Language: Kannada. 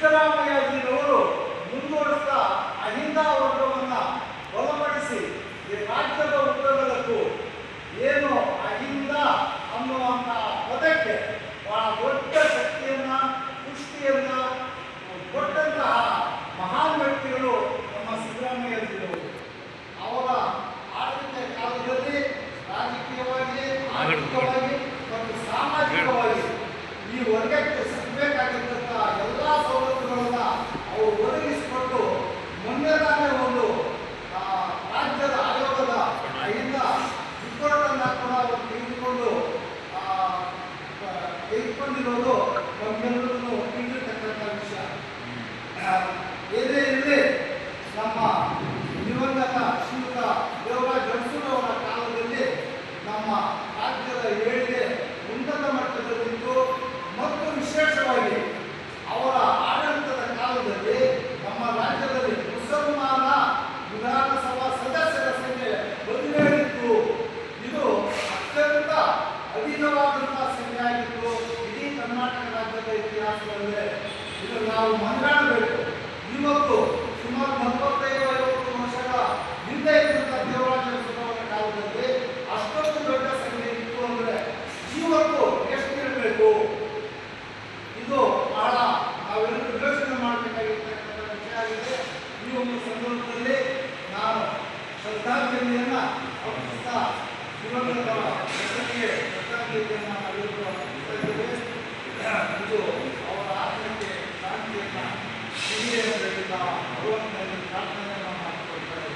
ಸಿದ್ದರಾಮಯ್ಯಜಿಯವರು ಮುಂದುವರಿಸಿದ ಅಹಿಂದ ವರ್ಗವನ್ನು ಬಲಪಡಿಸಿ ಈ ರಾಜ್ಯದ ಉದ್ದಗಲಕ್ಕೂ ಏನು ಅಹಿಂದ ಅನ್ನುವಂಥ ಪದಕ್ಕೆ ಬಹಳ ದೊಡ್ಡ ಶಕ್ತಿಯನ್ನ ಪುಷ್ಟಿಯನ್ನ ಕೊಟ್ಟಂತಹ ಮಹಾನ್ ವ್ಯಕ್ತಿಗಳು ನಮ್ಮ ಸಿದ್ದರಾಮಯ್ಯಜಿಯವರು. ಅವರ ಆಡಳಿತ ಕಾಲದಲ್ಲಿ ರಾಜಕೀಯವಾಗಿ, ಆರ್ಥಿಕವಾಗಿ ಮತ್ತು ಸಾಮಾಜಿಕವಾಗಿ ಈ ವರ್ಗಕ್ಕೆ ಸಿಗಬೇಕಾಗಿದ್ದಂಥ ಎಲ್ಲ ಸವಲತ್ತುಗಳನ್ನು ಅವರು ಒದಗಿಸಿಕೊಟ್ಟು ಮೊನ್ನೆ ಒಂದು ರಾಜ್ಯದ ಆಯೋಗದ ಅಹಿಂದ ರಿಪೋರ್ಟನ್ನು ಕೂಡ ಅವರು ತೆಗೆದುಕೊಂಡಿರೋದು ನಮ್ಮೆಲ್ಲರೂ ತಿಳಿದಿರ್ತಕ್ಕಂಥ ವಿಷಯ. ಏನೇ ಇರಲಿ, ನಮ್ಮ ದಿವಂಗತ ಶ್ರೀಯುತ ದೇವರಾಜ ಅರಸೂರವರ ಕಾಲದಲ್ಲಿ ನಮ್ಮ ರಾಜ್ಯದ ಏಳಿಗೆ ಉನ್ನತ ಮಟ್ಟದಲ್ಲಿದ್ದು ಮತ್ತು ವಿಶೇಷವಾಗಿ ಅವರ ಆಡಳಿತದ ಕಾಲದಲ್ಲಿ ನಮ್ಮ ರಾಜ್ಯದಲ್ಲಿ ಮುಸಲ್ಮಾನ ವಿಧಾನಸಭಾ ಸದಸ್ಯರ ಸಂಖ್ಯೆ 17 ಇತ್ತು. ಇದು ಅತ್ಯಂತ ಅಧಿಕವಾದಂತಹ ಸಂಖ್ಯೆ ಆಗಿತ್ತು ಇಡೀ ಕರ್ನಾಟಕ ರಾಜ್ಯದ ಇತಿಹಾಸದಲ್ಲೇ. ಇದನ್ನು ನಾವು ಮನಗಾಣಬೇಕು. ಇವತ್ತು ಸುಮಾರು 45-50 ವರ್ಷಗಳ ಹಿಂದೆ ಇದ್ದಂಥ ದೇವರಾಜ ಅರಸೂರವರ ಕಾಲದಲ್ಲಿ ಅಷ್ಟೊಂದು ದೊಡ್ಡ ಸಂಖ್ಯೆ ಇತ್ತು ಅಂದರೆ ಇವತ್ತು ಎಷ್ಟಿರಬೇಕು? ಇದು ಬಹಳ ನಾವೆಲ್ಲರೂ ಯೋಚನೆ ಮಾಡಬೇಕಾಗಿರ್ತಕ್ಕಂಥ ವಿಷಯ ಆಗಿದೆ. ಈ ಒಂದು ಸಂದರ್ಭದಲ್ಲಿ ನಾನು ಶ್ರದ್ಧಾಂಜಲಿಯನ್ನು ಅರ್ಪಿಸ್ತಾ ದಿವಂಗತರ ಹೆಸರಿಗೆ ಶ್ರದ್ಧಾಂಜಲಿಯನ್ನು ಅರ್ಪಿಸುತ್ತೇವೆ. ಇದು ಅವರ ಆತ್ಮಕ್ಕೆ ಶಾಂತಿಯನ್ನು ಹಿರಿಯರಿಂದ ಭಗವಂತನಲ್ಲಿ ಪ್ರಾರ್ಥನೆಯನ್ನು ಮಾಡಿಕೊಳ್ತಾರೆ.